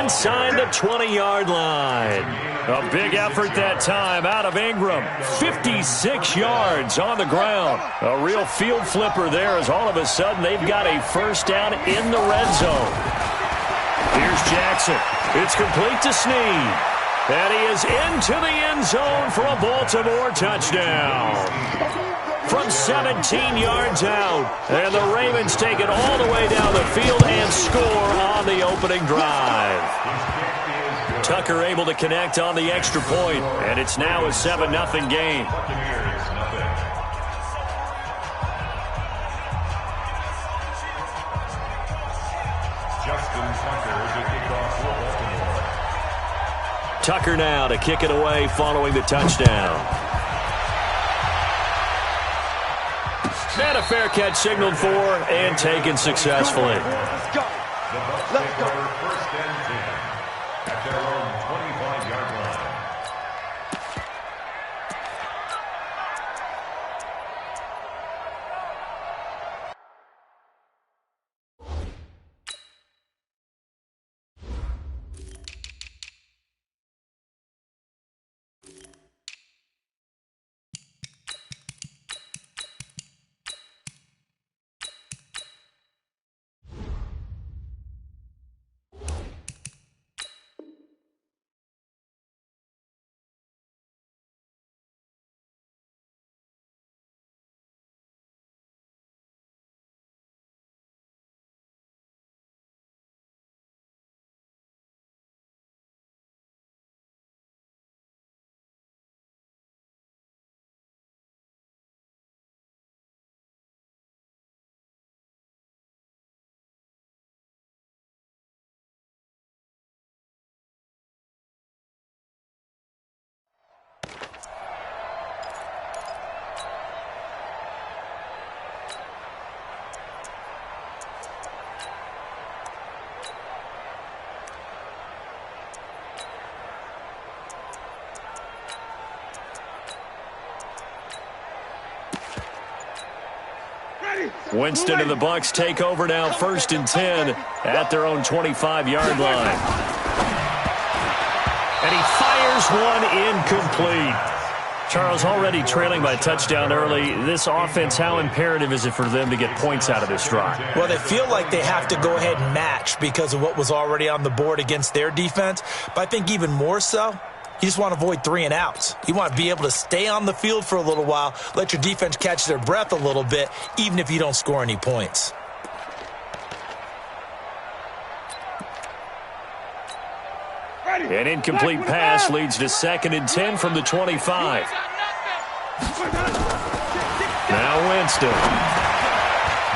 inside the 20-yard line. A big effort that time out of Ingram. 56 yards on the ground. A real field flipper there as all of a sudden they've got a first down in the red zone. Here's Jackson. It's complete to Snead. And he is into the end zone for a Baltimore touchdown. From 17 yards out. And the Ravens take it all the way down the field and score on the opening drive. Tucker able to connect on the extra point. And it's now a 7-0 game. Tucker now to kick it away following the touchdown. And a fair catch signaled for and taken successfully. Let's go. Let's go. First and 10 at their own 25-yard line. Winston and the Bucs take over now, 1st and 10 at their own 25-yard line. And he fires one incomplete. Charles, already trailing by a touchdown early. This offense, how imperative is it for them to get points out of this drive? Well, they feel like they have to go ahead and match because of what was already on the board against their defense. But I think even more so, you just want to avoid 3 and outs. You want to be able to stay on the field for a little while, let your defense catch their breath a little bit, even if you don't score any points. An incomplete pass leads to 2nd and 10 from the 25. Now Winston.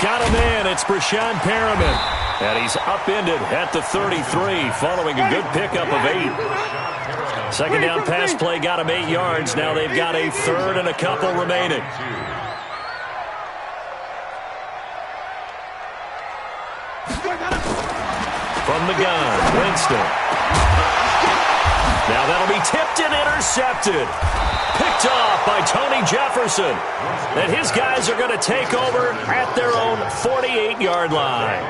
Got a man. It's Brashon Perriman. And he's upended at the 33 following a good pickup of 8. Second down pass play got him 8 yards. Now they've got a 3rd and a couple remaining. From the gun, Winston. Now that'll be tipped and intercepted. Picked off by Tony Jefferson. And his guys are going to take over at their own 48-yard line.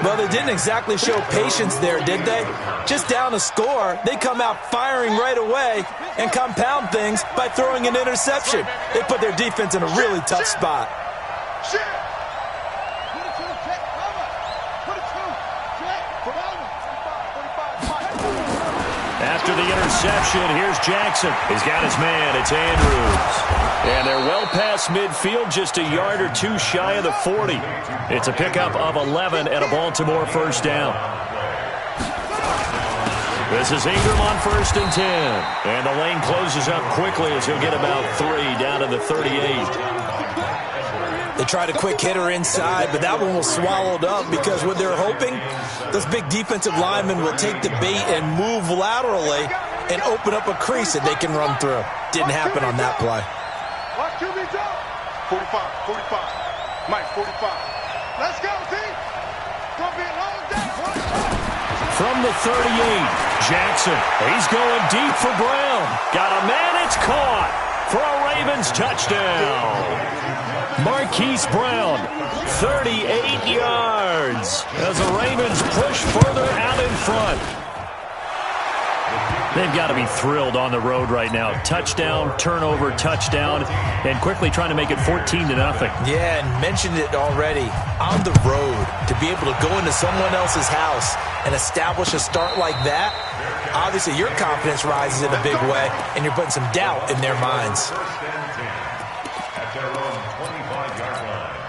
Well, they didn't exactly show patience there, did they? Just down a score, they come out firing right away and compound things by throwing an interception. They put their defense in a really tough spot. After the interception, here's Jackson. He's got his man. It's Andrews. And they're well past midfield, just a yard or 2 shy of the 40. It's a pickup of 11 and a Baltimore first down. This is Ingram on 1st and 10. And the lane closes up quickly as he'll get about 3 down to the 38. They tried a quick hitter inside, but that one was swallowed up because what they're hoping, those big defensive linemen will take the bait and move laterally and open up a crease that they can run through. Didn't happen on that play. 45, 45. Mike, 45. Let's go, team. Gonna be a long day. From the 38, Jackson. He's going deep for Brown. Got a man, it's caught for a Ravens touchdown. Marquise Brown, 38 yards as the Ravens push further out in front. They've got to be thrilled on the road right now. Touchdown, turnover, touchdown, and quickly trying to make it 14-0. Yeah, and mentioned it already. On the road, to be able to go into someone else's house and establish a start like that, obviously your confidence rises in a big way, and you're putting some doubt in their minds. First and 10 at their own 25-yard line.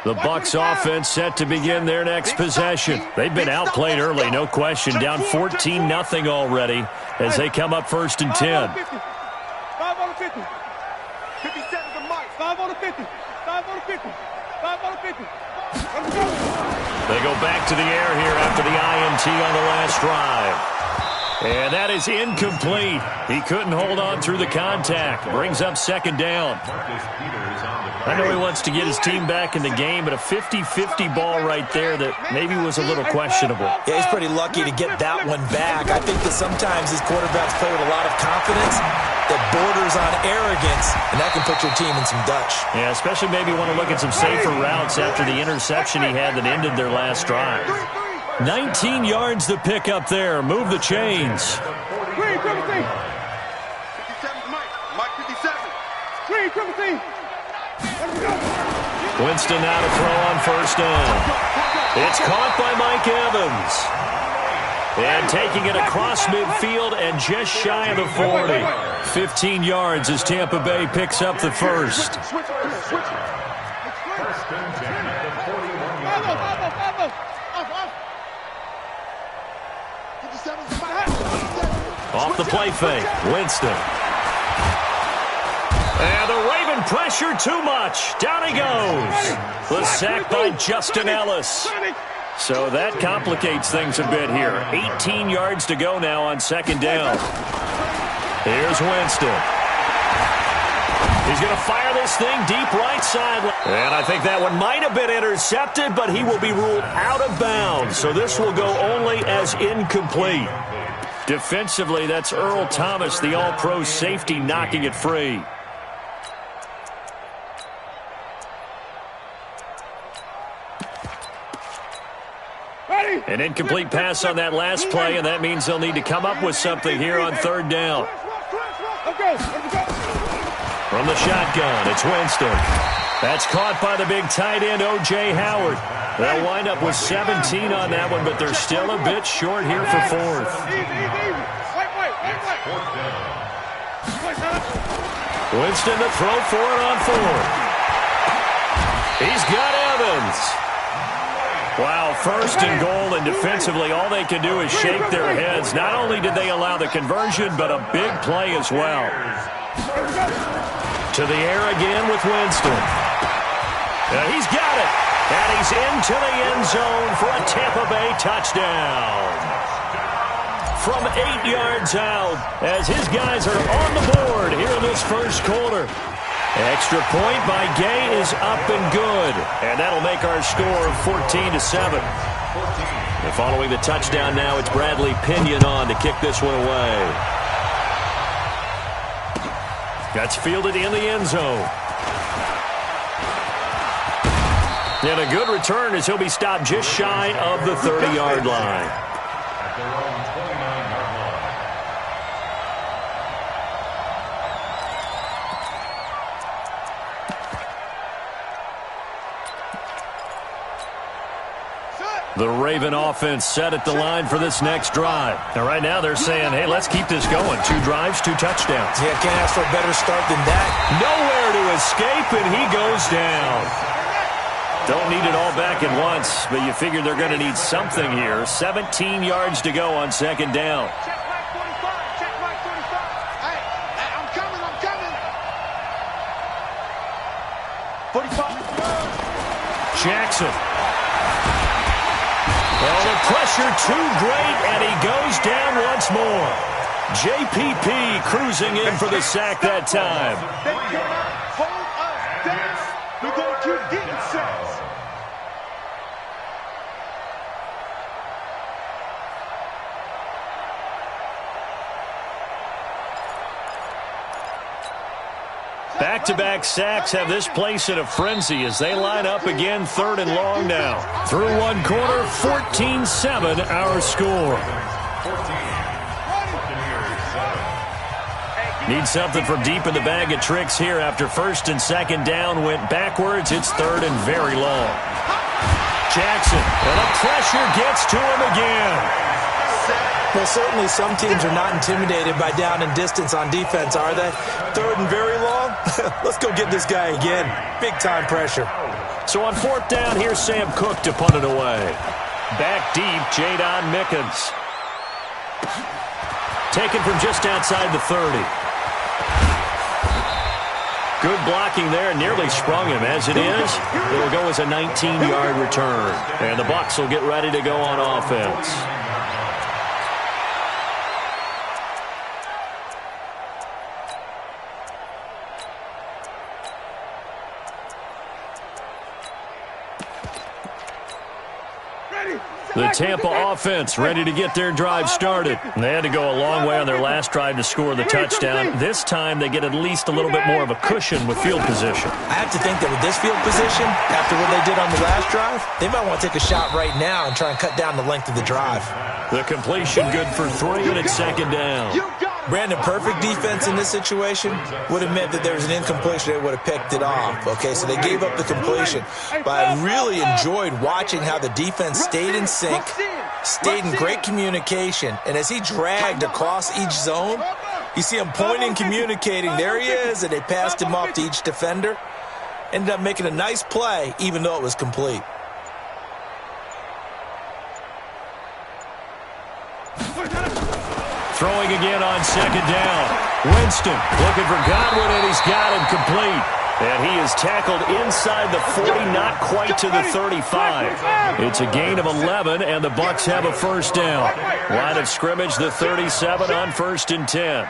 The Bucs offense set to begin their next possession. They've been outplayed early, no question. Down 14-0 already as they come up 1st and 10. 5 on the 50. 50 seconds of Mike. 5 on the 50. 5 on the 50. 5 on the 50. Let's go. They go back to the air here after the INT on the last drive. And that is incomplete. He couldn't hold on through the contact. Brings up 2nd down. I know he wants to get his team back in the game, but a 50-50 ball right there that maybe was a little questionable. Yeah, he's pretty lucky to get that one back. I think that sometimes his quarterbacks play with a lot of confidence that borders on arrogance, and that can put your team in some Dutch. Yeah, especially maybe want to look at some safer routes after the interception he had that ended their last drive. 19 yards to pick up there. Move the chains. Green, 17. 57 Mike. Mike 57. Green, 17. Let's go. Winston now to throw on 1st down. It's caught by Mike Evans. And taking it across midfield and just shy of the 40. 15 yards as Tampa Bay picks up the first. First and 10 at the 41-yard line. Off the play fake, Winston. And the Raven pressure too much. Down he goes. The sack by Justin Ellis. So that complicates things a bit here. 18 yards to go now on 2nd down. Here's Winston. He's going to fire this thing deep right side. And I think that one might have been intercepted, but he will be ruled out of bounds. So this will go only as incomplete. Defensively, that's Earl Thomas, the all-pro safety, knocking it free. An incomplete pass on that last play, and that means they'll need to come up with something here on 3rd down. From the shotgun, it's Winston. That's caught by the big tight end, O.J. Howard. They'll wind up with 17 on that one, but they're still a bit short here for 4th. Winston to throw for it on 4th. He's got Evans. Wow, 1st and goal, and defensively all they can do is shake their heads. Not only did they allow the conversion, but a big play as well. To the air again with Winston. He's got it. And he's into the end zone for a Tampa Bay touchdown. From 8 yards out, as his guys are on the board here in this 1st quarter. Extra point by Gay is up and good. And that'll make our score 14-7. And following the touchdown now, it's Bradley Pinion on to kick this one away. That's fielded in the end zone. And a good return as he'll be stopped just shy of the 30-yard line. At their own 29-yard line. The Raven offense set at the line for this next drive. Now, right now they're saying, hey, let's keep this going. 2 drives, 2 touchdowns. Yeah, can't ask for a better start than that. Nowhere to escape, and he goes down. Don't need it all back at once, but you figure they're going to need something here. 17 yards to go on 2nd down. Check right 45. Check right 45. Hey, I'm coming. 45. Jackson. Well, the pressure too great, and he goes down once more. JPP cruising in for the sack that time. They cannot hold us down. We're going to keep getting sacks. Back back-to-back sacks have this place in a frenzy as they line up again 3rd and long now. Through one quarter, 14-7 our score. Need something from deep in the bag of tricks here after 1st and 2nd down went backwards. It's 3rd and very long. Jackson, and the pressure gets to him again. Well, certainly some teams are not intimidated by down and distance on defense, are they? 3rd and very long? Let's go get this guy again. Big-time pressure. So on 4th down, here's Sam Cook to punt it away. Back deep, Jadon Mickens. Taken from just outside the 30. Good blocking there, nearly sprung him. As it is, it'll go as a 19-yard return. And the Bucs will get ready to go on offense. The Tampa offense ready to get their drive started. They had to go a long way on their last drive to score the touchdown. This time they get at least a little bit more of a cushion with field position. I have to think that with this field position, after what they did on the last drive, they might want to take a shot right now and try and cut down the length of the drive. The completion good for 3, and it's 2nd down. Brandon, perfect defense in this situation would have meant that there was an incompletion. They would have picked it off. Okay, so they gave up the completion. But I really enjoyed watching how the defense stayed in sync, stayed in great communication. And as he dragged across each zone, you see him pointing, communicating. There he is, and they passed him off to each defender. Ended up making a nice play, even though it was complete. Throwing again on 2nd down. Winston looking for Godwin, and he's got him complete. And he is tackled inside the 40, not quite to the 35. It's a gain of 11, and the Bucs have a 1st down. Line of scrimmage, the 37 on 1st and 10.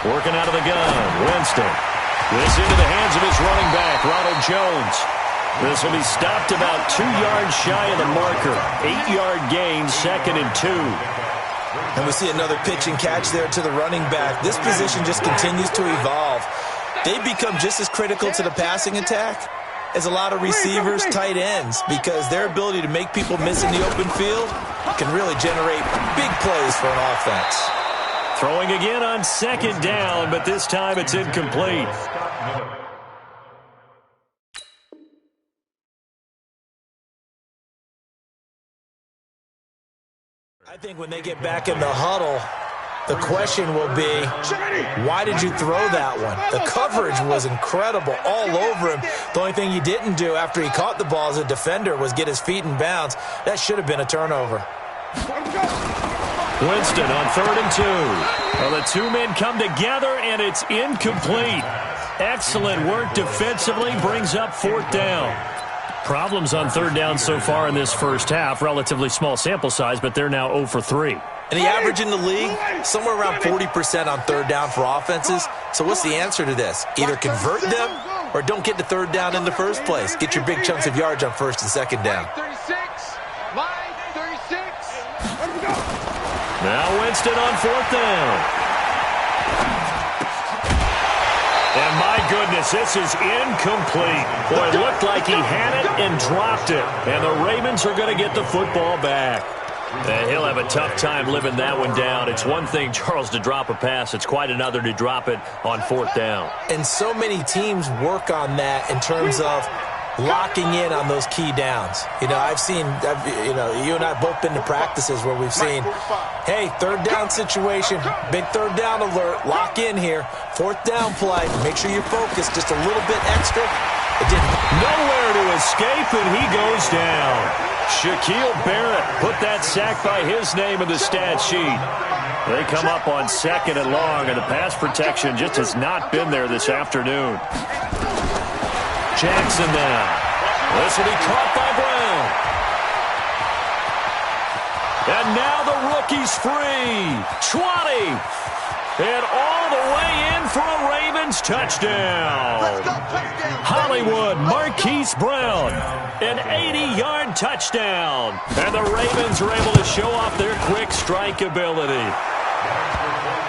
Working out of the gun, Winston. This into the hands of his running back, Ronald Jones. This will be stopped about 2 yards shy of the marker. 8-yard gain, 2nd and 2. And we see another pitch and catch there to the running back. This position just continues to evolve. They become just as critical to the passing attack as a lot of receivers, tight ends, because their ability to make people miss in the open field can really generate big plays for an offense. Throwing again on 2nd down, but this time it's incomplete. I think when they get back in the huddle, the question will be, why did you throw that one? The coverage was incredible all over him. The only thing he didn't do after he caught the ball as a defender was get his feet in bounds. That should have been a turnover. Winston on 3rd and 2. Well, the two men come together, and it's incomplete. Excellent work defensively, brings up 4th down. Problems on 3rd down so far in this first half. Relatively small sample size, but they're now 0 for 3. And the average in the league, somewhere around 40% on 3rd down for offenses. So what's the answer to this? Either convert them or don't get to 3rd down in the first place. Get your big chunks of yards on 1st and 2nd down. Now Winston on 4th down. And my goodness, this is incomplete. Boy, it looked like he had it and dropped it. And the Ravens are going to get the football back. And he'll have a tough time living that one down. It's one thing, Charles, to drop a pass. It's quite another to drop it on 4th down. And so many teams work on that in terms of locking in on those key downs. You know, you and I have both been to practices where we've seen, hey, 3rd down situation, big 3rd down alert, lock in here, 4th down play, make sure you're focused just a little bit extra. It didn't. Nowhere to escape, and he goes down. Shaquille Barrett put that sack by his name in the stat sheet. They come up on 2nd and long, and the pass protection just has not been there this afternoon. Jackson now. This will be caught by Brown. And now the rookie's free. 20. And all the way in for a Ravens Ravens touchdown. Hollywood Marquise Brown, an 80-yard touchdown. And the Ravens are able to show off their quick strike ability.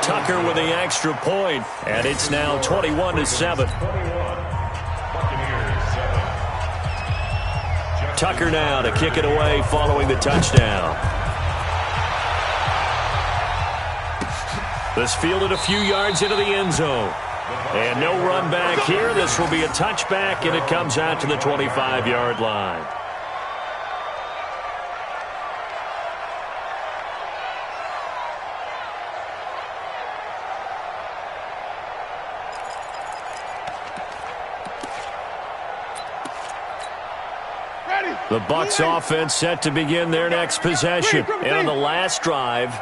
Tucker with the extra point, and it's now 21-7. Tucker now to kick it away following the touchdown. This fielded a few yards into the end zone. And no run back here. This will be a touchback, and it comes out to the 25-yard line. The Bucs offense set to begin their next possession. And on the last drive,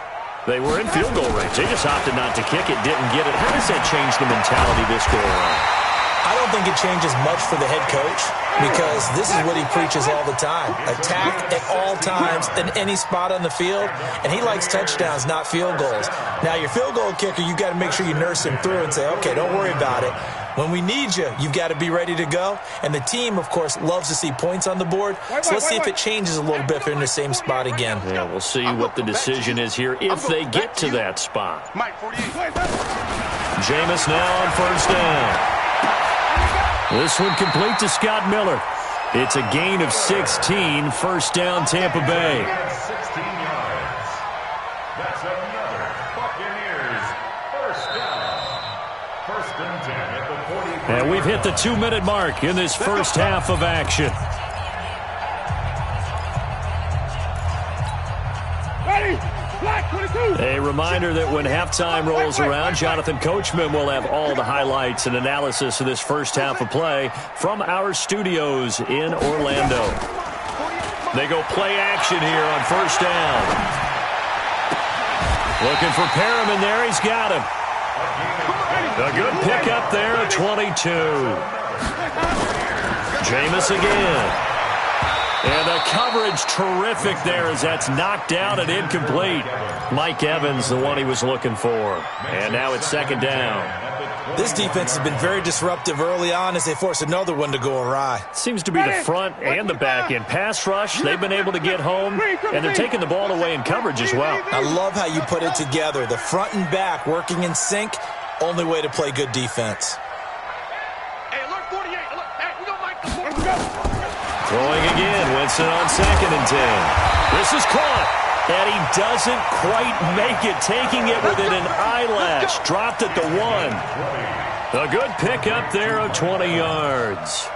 they were in field goal range. They just opted not to kick it, didn't get it. How does that change the mentality this go around? I don't think it changes much for the head coach because this is what he preaches all the time. Attack at all times in any spot on the field, and he likes touchdowns, not field goals. Now, your field goal kicker, you've got to make sure you nurse him through and say, okay, don't worry about it. When we need you, you've got to be ready to go. And the team, of course, loves to see points on the board. So let's see if it changes a little bit if they're in the same spot again. Yeah, we'll see what the decision is here if they get to that spot. Jameis now on first down. This one complete to Scott Miller. It's a gain of 16, first down Tampa Bay. 16 yards. That's another Buccaneers first down. First and 10 at the 40. And we've hit the 2-minute mark in this first half of action. Ready? Black 22. A reminder that when halftime rolls around, Jonathan Coachman will have all the highlights and analysis of this first half of play from our studios in Orlando. They go play action here on first down. Looking for Perriman there. He's got him. A good pickup there at 22. Jameis again. And the coverage terrific there as that's knocked down and incomplete. Mike Evans, the one he was looking for. And now it's second down. This defense has been very disruptive early on as they force another one to go awry. Seems to be the front and the back end. Pass rush, they've been able to get home, and they're taking the ball away in coverage as well. I love how you put it together. The front and back working in sync, only way to play good defense. Hey, alert 48. Alert. Hey, we don't like the Throwing again, Winston on second and 10. This is caught, and he doesn't quite make it, taking it within an eyelash. Dropped at the 1. A good pickup there of 20 yards.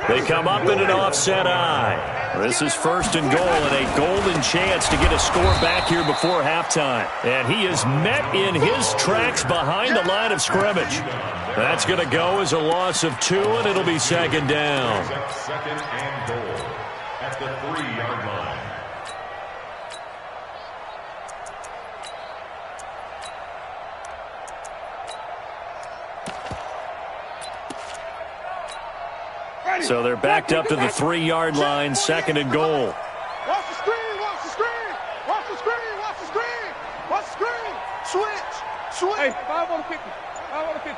They come up in an offset eye. This is first and goal and a golden chance to get a score back here before halftime. And he is met in his tracks behind the line of scrimmage. That's going to go as a loss of 2, and it'll be second down. Second and goal at the 3-yard line. So they're backed up to the 3-yard line, second and goal. Watch the screen, watch the screen. Watch the screen, watch the screen. Watch the screen. Switch. Hey, 5 on the 50. 5 on the 50.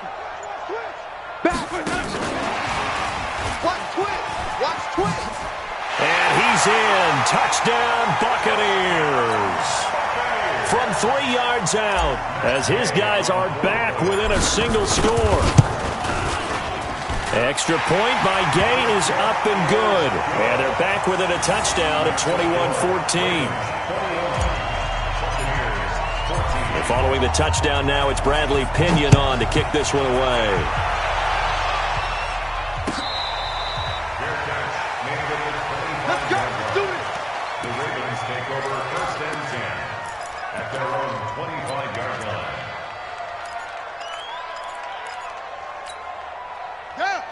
Switch. Back. Watch twist. Watch twist. And he's in. Touchdown, Buccaneers. From 3 yards out, as his guys are back within a single score. Extra point by Gay is up and good. And they're back within a touchdown at 21-14. Following the touchdown now, it's Bradley Pinion on to kick this one away. Let's go. Let's do it. The Ravens take over first and 10 at their own 25-yard line.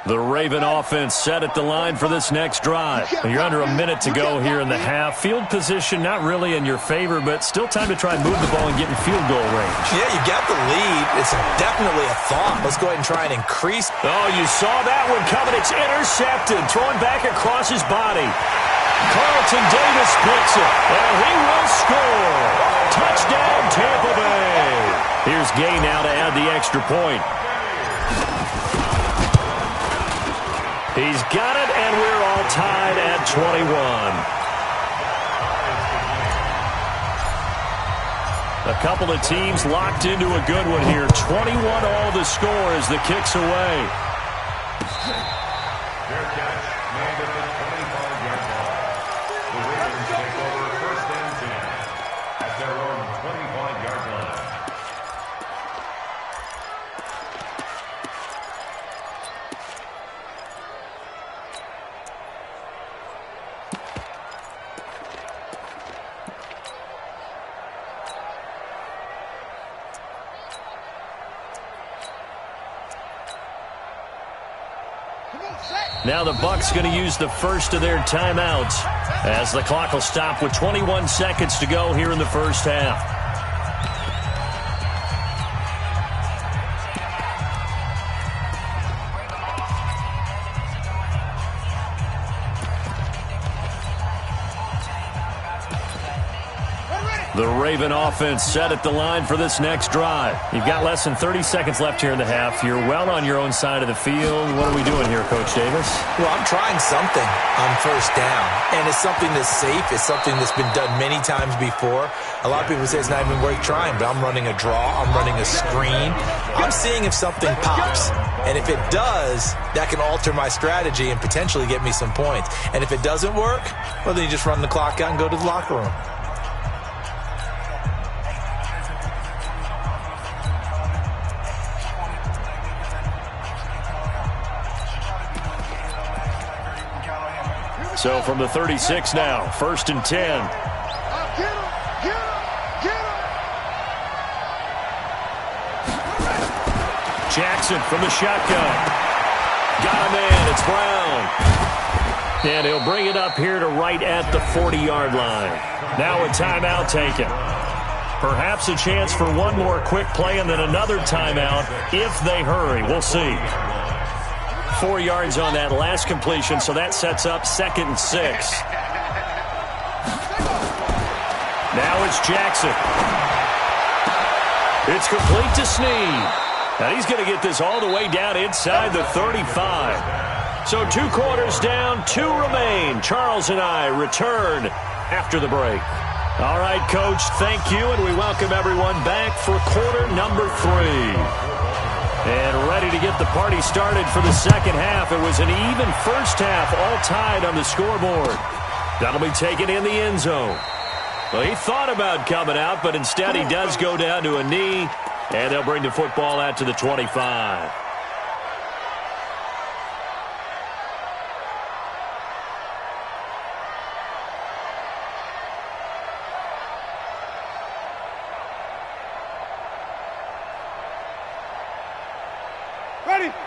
The Raven offense set at the line for this next drive. You're under a minute to go here in the half. Field position not really in your favor, but still time to try and move the ball and get in field goal range. Yeah, you got the lead. It's definitely a thought. Let's go ahead and try and increase. Oh, you saw that one coming. It's intercepted. Thrown back across his body. Carlton Davis splits it, and he will score. Touchdown, Tampa Bay. Here's Gay now to add the extra point. got it, and we're all tied at 21. A couple of teams locked into a good one here. 21 all the score as the kick's away. Fair catch made at the 25-yard line. The Ravens take over first and 10 at their own 25-yard line. Now the Bucs going to use the first of their timeouts as the clock will stop with 21 seconds to go here in the first half. The Raven offense set at the line for this next drive. You've got less than 30 seconds left here in the half. You're well on your own side of the field. What are we doing here, Coach Davis? Well, I'm trying something on first down, and it's something that's safe. It's something that's been done many times before. A lot of people say it's not even worth trying, but I'm running a draw. I'm running a screen. I'm seeing if something pops, and if it does, that can alter my strategy and potentially get me some points. And if it doesn't work, well, then you just run the clock out and go to the locker room. So from the 36 now, first and 10. Get him! Get him! Jackson from the shotgun. Got a man. It's Brown. And he'll bring it up here to right at the 40-yard line. Now a timeout taken. Perhaps a chance for one more quick play and then another timeout if they hurry. We'll see. 4 yards on that last completion, so that sets up 2nd and 6. Now it's Jackson. It's complete to Snead. And he's going to get this all the way down inside the 35. So 2 quarters down, 2 remain. Charles and I return after the break. All right, Coach, thank you, and we welcome everyone back for quarter number 3. And ready to get the party started for the second half. It was an even first half, all tied on the scoreboard. That'll be taken in the end zone. Well, he thought about coming out, but instead he does go down to a knee, and they'll bring the football out to the 25.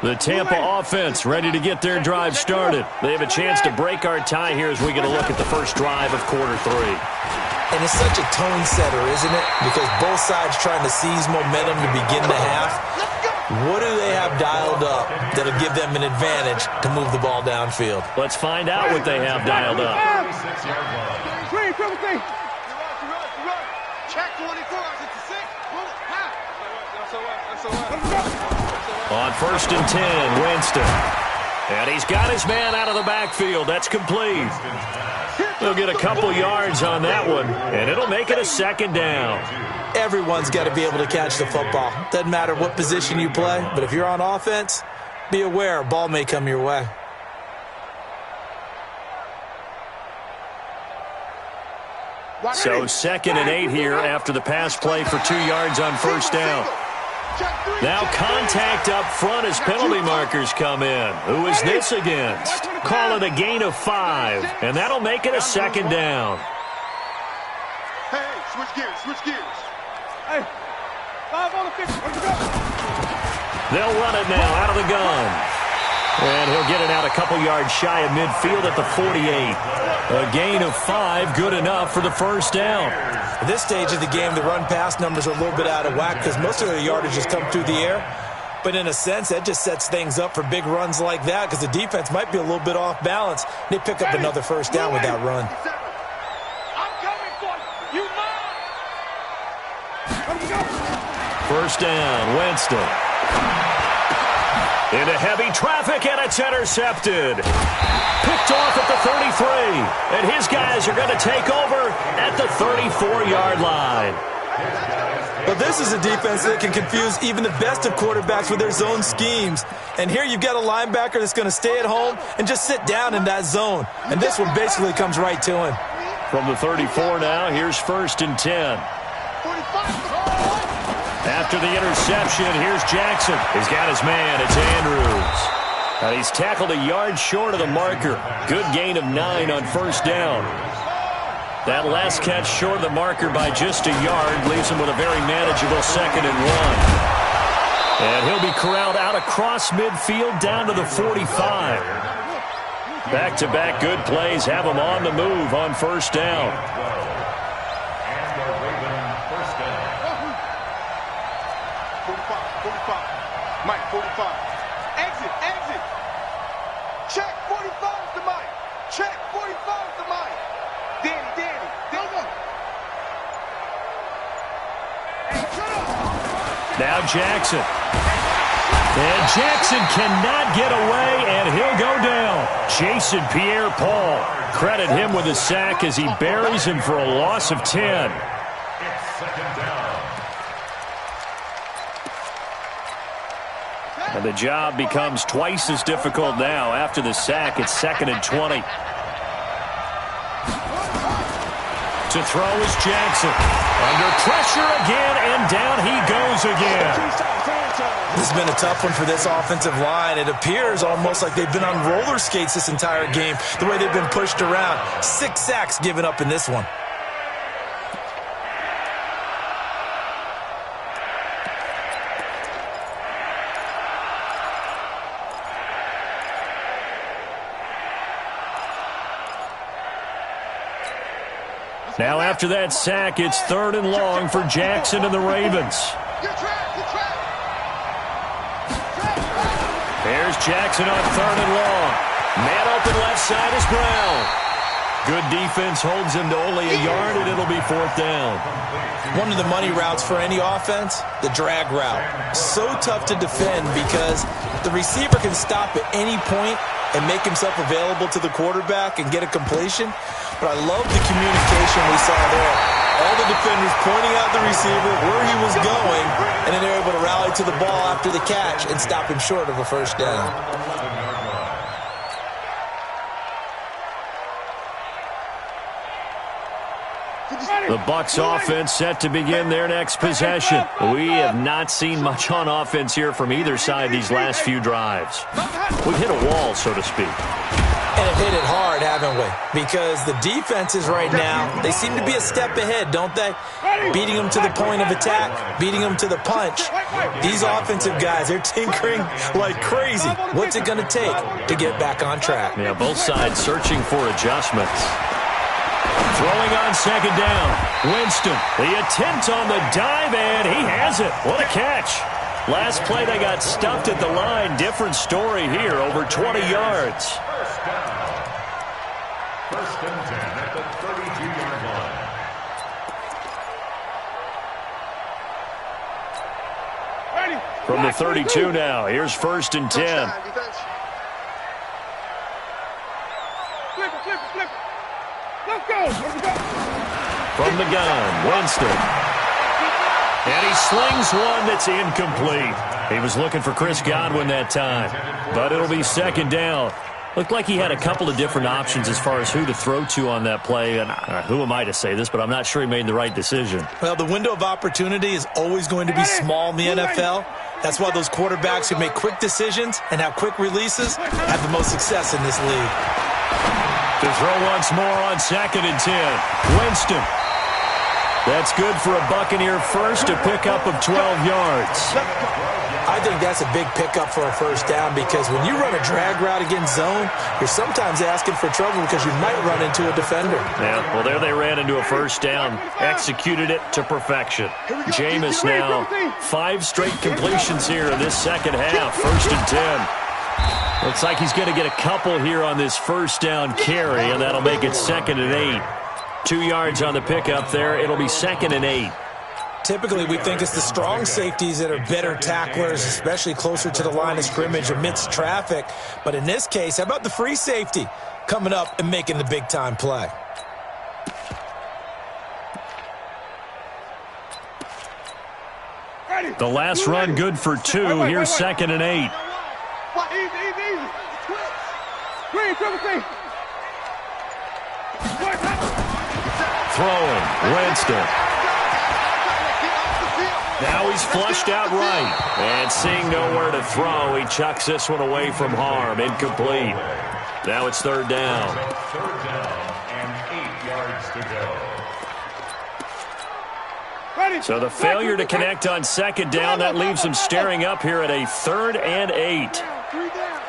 The Tampa offense ready to get their drive started. They have a chance to break our tie here as we get a look at the first drive of quarter 3. And it's such a tone setter, isn't it? Because both sides trying to seize momentum to begin the half. What do they have dialed up that'll give them an advantage to move the ball downfield? Let's find out what they have dialed up. Check 24. It's a 6. On first and 10, Winston. And he's got his man out of the backfield. That's complete. They'll get a couple yards on that one, and it'll make it a 2nd down. Everyone's got to be able to catch the football. Doesn't matter what position you play, but if you're on offense, be aware a ball may come your way. So 2nd and 8 here after the pass play for 2 yards on first down. Now contact up front as penalty markers come in. Who is this against? Call it a gain of 5, and that'll make it a 2nd down. Hey, switch gears. Hey, 5 on the 50. Let's go. They'll run it now out of the gun. And he'll get it out a couple yards shy of midfield at the 48. A gain of 5, good enough for the first down. At this stage of the game, the run-pass numbers are a little bit out of whack because most of their yardage has come through the air. But in a sense, that just sets things up for big runs like that because the defense might be a little bit off balance. They pick up another first down with that run. I'm coming for you. You mine. First down, Winston. Into heavy traffic, and it's intercepted. Picked off at the 33. And his guys are going to take over at the 34-yard line. But this is a defense that can confuse even the best of quarterbacks with their zone schemes. And here you've got a linebacker that's going to stay at home and just sit down in that zone. And this one basically comes right to him. From the 34 now, here's 1st and 10. After the interception, here's Jackson. He's got his man. It's Andrews. And he's tackled a yard short of the marker. Good gain of 9 on 1st down. That last catch short of the marker by just a yard leaves him with a very manageable 2nd and 1. And he'll be corralled out across midfield down to the 45. Back-to-back good plays have him on the move on 1st down. And the Raven first down. 45. Mike, 45. Exit. Check, 45's the Mike. Check, 45's the Mike. Danny. Now Jackson. And Jackson cannot get away, and he'll go down. Jason Pierre-Paul. Credit him with a sack as he buries him for a loss of 10. It's 2nd down. And the job becomes twice as difficult now. After the sack, it's 2nd and 20. To throw is Jackson. Under pressure again, and down he goes again. This has been a tough one for this offensive line. It appears almost like they've been on roller skates this entire game, the way they've been pushed around. 6 sacks given up in this one. Now after that sack, it's 3rd and long for Jackson and the Ravens. Here's Jackson on 3rd and long. Man open left side is Brown. Good defense holds him to only a yard, and it'll be 4th down. One of the money routes for any offense, the drag route. So tough to defend because the receiver can stop at any point and make himself available to the quarterback and get a completion. But I love the communication we saw there. All the defenders pointing out the receiver, where he was going, and then they're able to rally to the ball after the catch and stop him short of a 1st down. The Bucs offense set to begin their next possession. We have not seen much on offense here from either side these last few drives. We've hit a wall, so to speak. And have hit it hard, haven't we? Because the defenses right now, they seem to be a step ahead, don't they? Beating them to the point of attack, beating them to the punch. These offensive guys, they're tinkering like crazy. What's it going to take to get back on track? Yeah, both sides searching for adjustments. Throwing on 2nd down. Winston, the attempt on the dive, and he has it. What a catch. Last play, they got stuffed at the line. Different story here, over 20 yards. 1st down. 1st and 10 at the 32-yard line. From the 32 now, here's 1st and 10. Flip it. Let's go. From the gun, Winston. And he slings one that's incomplete. He was looking for Chris Godwin that time, but it'll be 2nd down. Looked like he had a couple of different options as far as who to throw to on that play. And who am I to say this, but I'm not sure he made the right decision. Well, the window of opportunity is always going to be small in the NFL. That's why those quarterbacks who make quick decisions and have quick releases have the most success in this league. To throw once more on 2nd and 10. Winston. That's good for a Buccaneer first, a pickup of 12 yards. I think that's a big pickup for a 1st down because when you run a drag route against zone, you're sometimes asking for trouble because you might run into a defender. Yeah, well, there they ran into a 1st down, executed it to perfection. Jameis now, 5 straight completions here in this 2nd half, 1st and 10. Looks like he's going to get a couple here on this 1st down carry, and that'll make it 2nd and 8. 2 yards on the pickup there. It'll be 2nd and 8. Typically, we think it's the strong safeties that are better tacklers, especially closer to the line of scrimmage amidst traffic. But in this case, how about the free safety coming up and making the big-time play? The last run good for 2. Here's 2nd and 8. Easy. Green, triple T. Throwing, Winston. Now he's flushed out right. And seeing nowhere to throw, he chucks this one away from harm. Incomplete. Now it's 3rd down. 3rd down and 8 yards to go. So the failure to connect on 2nd down, that leaves him staring up here at a 3rd and 8. 3 down.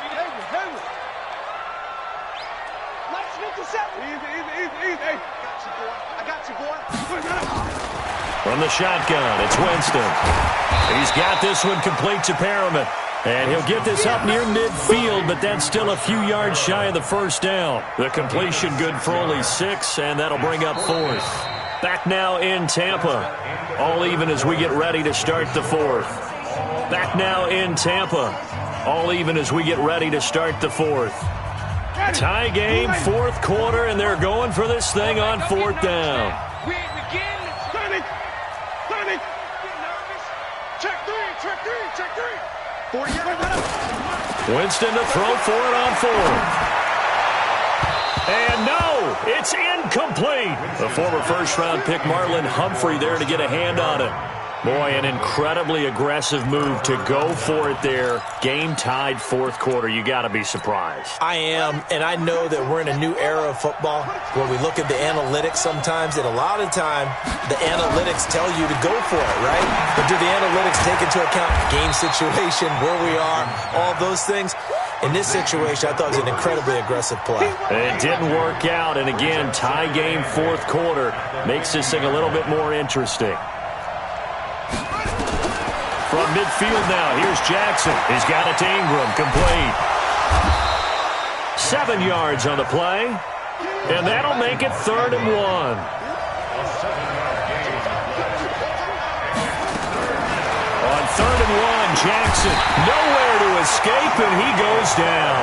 Let's get to 7. Easy. Hey. I got you, boy. From the shotgun, it's Winston. He's got this one complete to Perriman. And he'll get this up near midfield, but that's still a few yards shy of the 1st down. The completion good for only 6, and that'll bring up 4th. Back now in Tampa. All even as we get ready to start the 4th. Back now in Tampa. All even as we get ready to start the 4th. Tie game, 4th quarter, and they're going for this thing on 4th down. Check three. Winston to throw for it on 4th. And no, it's incomplete. The former first-round pick Marlon Humphrey there to get a hand on it. Boy, an incredibly aggressive move to go for it there. Game tied 4th quarter. You got to be surprised. I am, and I know that we're in a new era of football where we look at the analytics sometimes, and a lot of time the analytics tell you to go for it, right? But do the analytics take into account game situation, where we are, all those things? In this situation, I thought it was an incredibly aggressive play. It didn't work out, and again, tie game 4th quarter makes this thing a little bit more interesting. From midfield now, here's Jackson. He's got it to Ingram, complete. 7 yards on the play, and that'll make it 3rd and 1. On 3rd and 1, Jackson nowhere to escape, and he goes down.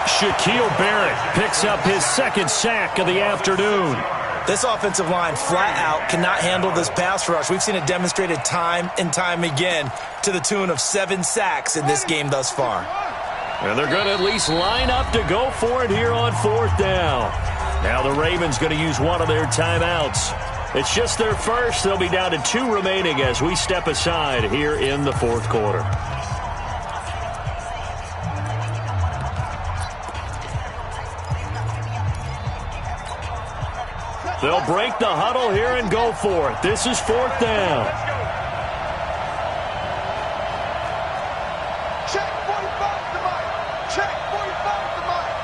Shaquille Barrett picks up his 2nd sack of the afternoon. This offensive line flat out cannot handle this pass rush. We've seen it demonstrated time and time again to the tune of 7 sacks in this game thus far. And they're going to at least line up to go for it here on 4th down. Now the Ravens going to use one of their timeouts. It's just their first. They'll be down to 2 remaining as we step aside here in the 4th quarter. They'll break the huddle here and go for it. This is 4th down. Check 45 to Mike. Check 45 to Mike.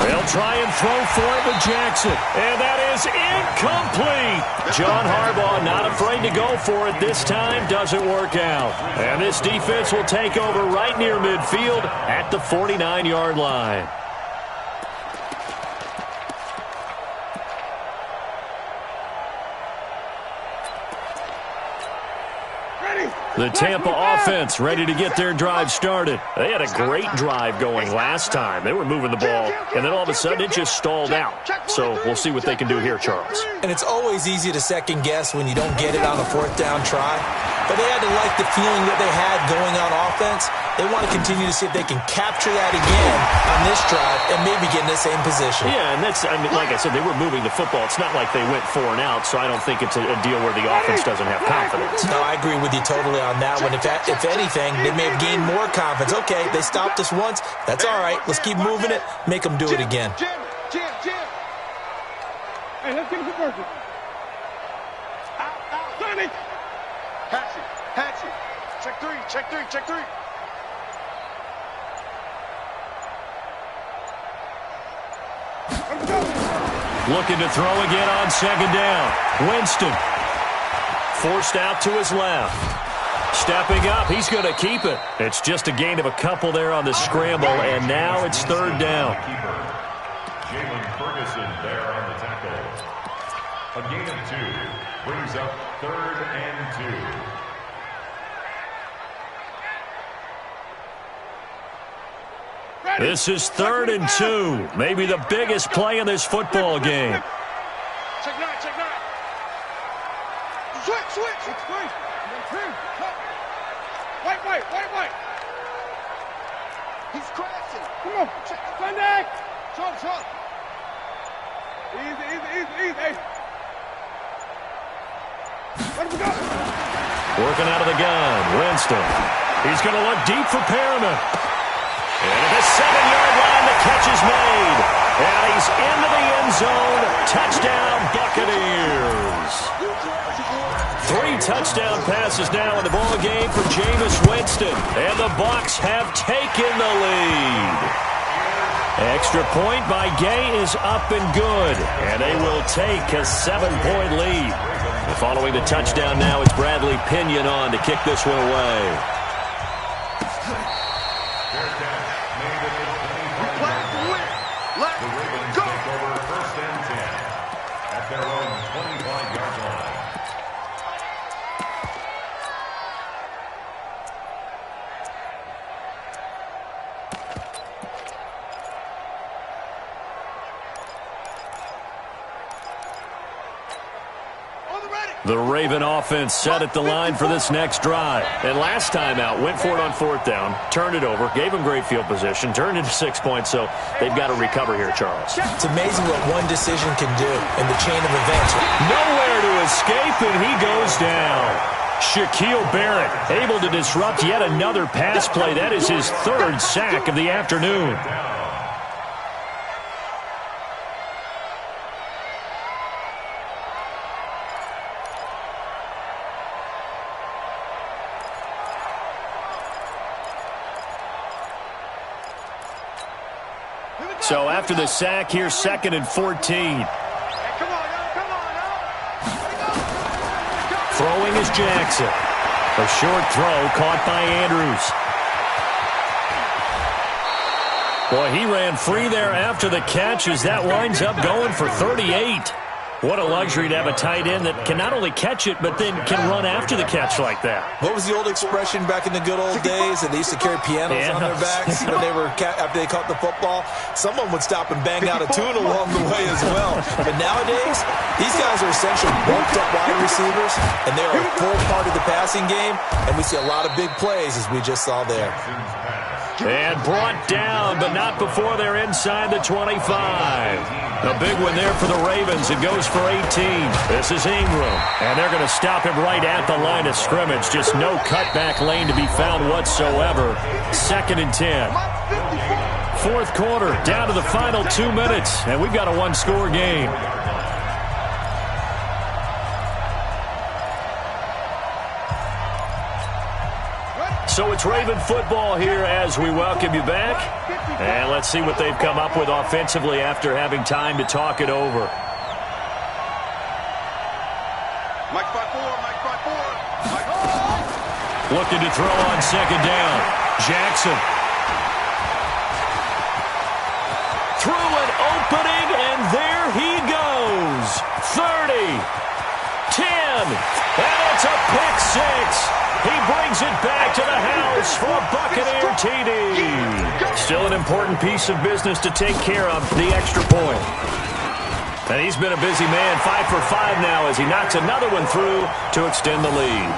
They'll try and throw for it with Jackson. And that is incomplete. John Harbaugh not afraid to go for it this time. Doesn't work out. And this defense will take over right near midfield at the 49-yard line. The Tampa offense ready to get their drive started. They had a great drive going last time. They were moving the ball, and then all of a sudden it just stalled out. So we'll see what they can do here, Charles. And it's always easy to second guess when you don't get it on a 4th down try. But they had to like the feeling that they had going on offense. They want to continue to see if they can capture that again on this drive and maybe get in the same position. Yeah, and that's, I mean, like I said, they were moving the football. It's not like they went 4 and out, so I don't think it's a deal where the offense doesn't have confidence. No, I agree with you totally on that one. If anything, they may have gained more confidence. Okay, they stopped us once. That's all right. Let's keep moving it. Make them do it again. Jim. Hey, let's get it converted. Out. Sonny. Hatchet. Check three. Looking to throw again on 2nd down. Winston forced out to his left. Stepping up, he's going to keep it. It's just a gain of a couple there on the scramble, and now it's 3rd down. Jalen Ferguson there on the tackle. A gain of 2 brings up 3rd and 2. This is 3rd and 2. Maybe the biggest play in this football game. Check 9, check 9. Switch. Wait. He's crashing. Come on. Sunday. Charlie. Easy. Hey. Let him go. Working out of the gun. Winston. He's going to look deep for Perriman. And at the 7-yard line, the catch is made. And he's into the end zone. Touchdown, Buccaneers. 3 touchdown passes now in the ball game for Jameis Winston. And the Bucs have taken the lead. Extra point by Gay is up and good. And they will take a 7-point lead. And following the touchdown now, it's Bradley Pinion on to kick this one away. The Raven offense set at the line for this next drive. And last time out, went for it on 4th down, turned it over, gave them great field position, turned into 6 points, so they've got to recover here, Charles. It's amazing what one decision can do in the chain of events. Nowhere to escape, and he goes down. Shaquille Barrett able to disrupt yet another pass play. That is his 3rd sack of the afternoon. So after the sack, here's 2nd and 14. Throwing is Jackson. A short throw caught by Andrews. Boy, he ran free there after the catch as that winds up going for 38. What a luxury to have a tight end that can not only catch it, but then can run after the catch like that. What was the old expression back in the good old days? And they used to carry pianos on their backs when they were after they caught the football. Someone would stop and bang out a tune along the way as well. But nowadays, these guys are essentially bulked up wide receivers, and they are a full part of the passing game. And we see a lot of big plays, as we just saw there. And brought down, but not before they're inside the 25. A big one there for the Ravens. It goes for 18. This is Ingram. And they're going to stop him right at the line of scrimmage. Just no cutback lane to be found whatsoever. 2nd and 10. 4th quarter, down to the final 2 minutes. And we've got a 1-score game. So it's Raven football here as we welcome you back. And let's see what they've come up with offensively after having time to talk it over. Mike 5-4. Looking to throw on 2nd down. Jackson. Through an opening, and there he goes. 30. 10. And it's a pick 6. He brings it back to the house for a Buccaneer TD. Still an important piece of business to take care of, the extra point. And he's been a busy man, 5 for 5 now as he knocks another one through to extend the lead.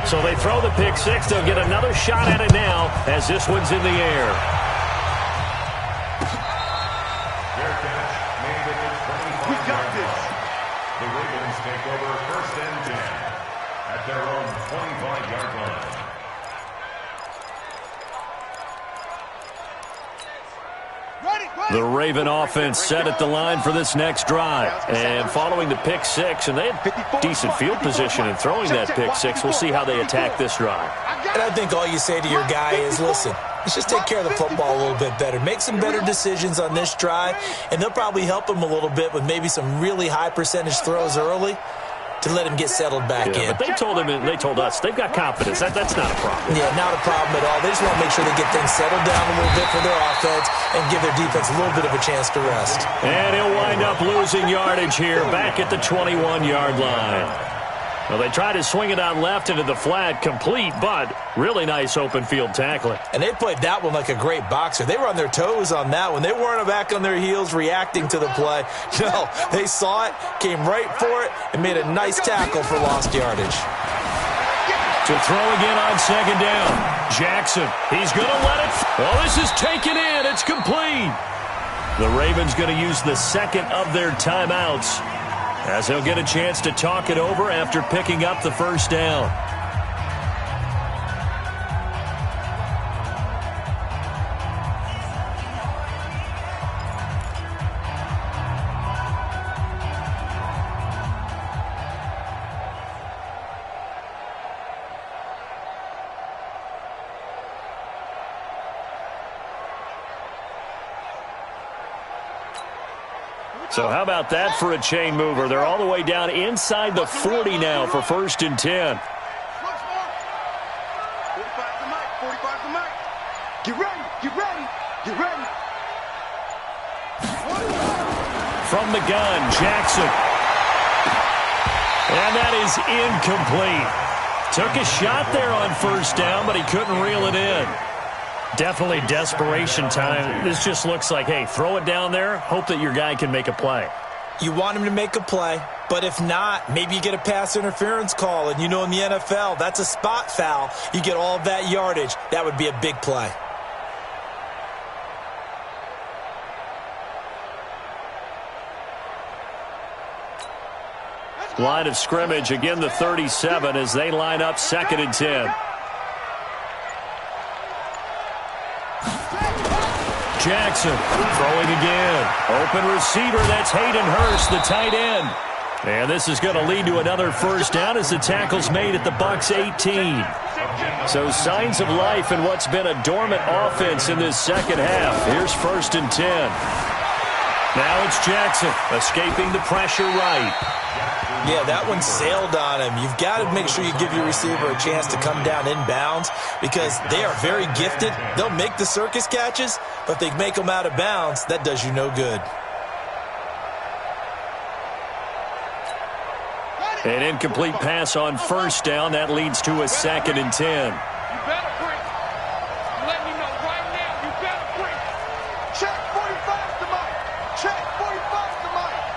So they throw the pick 6. They'll get another shot at it now as this one's in the air. Their own 25-yard line. The Raven offense set at the line for this next drive. And following the pick 6, and they had decent field position in throwing that pick 6. We'll see how they attack this drive. And I think all you say to your guy is, listen, let's just take care of the football a little bit better. Make some better decisions on this drive, and they'll probably help him a little bit with maybe some really high percentage throws early. to let him get settled back in. But they told us they've got confidence. That's not a problem. Yeah, not a problem at all. They just want to make sure they get things settled down a little bit for their offense and give their defense a little bit of a chance to rest. And he'll wind up losing yardage here back at the 21-yard line. Well, they try to swing it out left into the flat, complete, but really nice open field tackling. And they played that one like a great boxer. They were on their toes on that one. They weren't back on their heels reacting to the play. No, they saw it, came right for it, and made a nice tackle for lost yardage. To throw again on second down. Jackson, he's going to let it. Oh, this is taken in. It's complete. The Ravens going to use the second of their timeouts, as he'll get a chance to talk it over after picking up the first down. So how about that for a chain mover? They're all the way down inside the 40 now for 1st and 10. 45 to Mike. 45 to Mike. Get ready. Get ready. Get ready. From the gun, Jackson. And that is incomplete. Took a shot there on first down, but he couldn't reel it in. Definitely desperation time. This just looks like, hey, throw it down there, hope that your guy can make a play. You want him to make a play, but if not, maybe you get a pass interference call, and you know in the NFL, that's a spot foul. You get all of that yardage. That would be a big play. Line of scrimmage, again the 37 as they line up 2nd and 10. Jackson throwing again. Open receiver, that's Hayden Hurst, the tight end. And this is going to lead to another first down as the tackle's made at the Bucs 18. So signs of life in what's been a dormant offense in this second half. Here's 1st and 10. Now it's Jackson escaping the pressure right. Yeah, that one sailed on him. You've got to make sure you give your receiver a chance to come down inbounds because they are very gifted. They'll make the circus catches, but if they make them out of bounds, that does you no good. An incomplete pass on first down. That leads to a 2nd and 10. You better break. Let me know right now. You better break. Check 45 to Mike. Check 45 to Mike.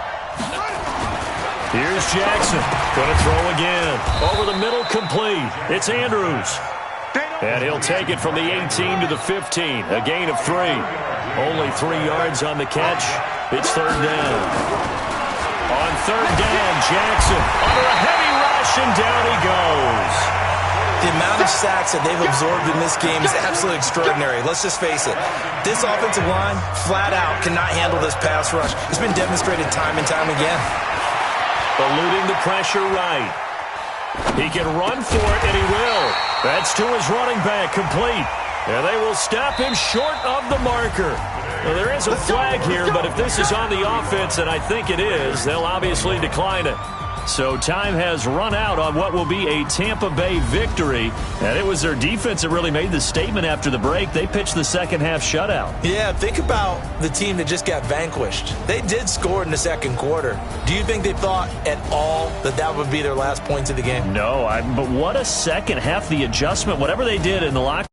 Here's Jackson. Going to throw again. Over the middle, complete. It's Andrews. And he'll take it from the 18 to the 15. A gain of 3. Only 3 yards on the catch. It's 3rd down. On 3rd down, Jackson under a heavy rush, and down he goes. The amount of sacks that they've absorbed in this game is absolutely extraordinary. Let's just face it. This offensive line, flat out, cannot handle this pass rush. It's been demonstrated time and time again. Eluding the pressure right. He can run for it, and he will. That's to his running back, complete. And they will stop him short of the marker. Well, there is a flag here, but if this is on the offense, and I think it is, they'll obviously decline it. So time has run out on what will be a Tampa Bay victory. And it was their defense that really made the statement after the break. They pitched the second half shutout. Yeah, think about the team that just got vanquished. They did score in the second quarter. Do you think they thought at all that that would be their last points of the game? No, but what a second half, the adjustment, whatever they did in the locker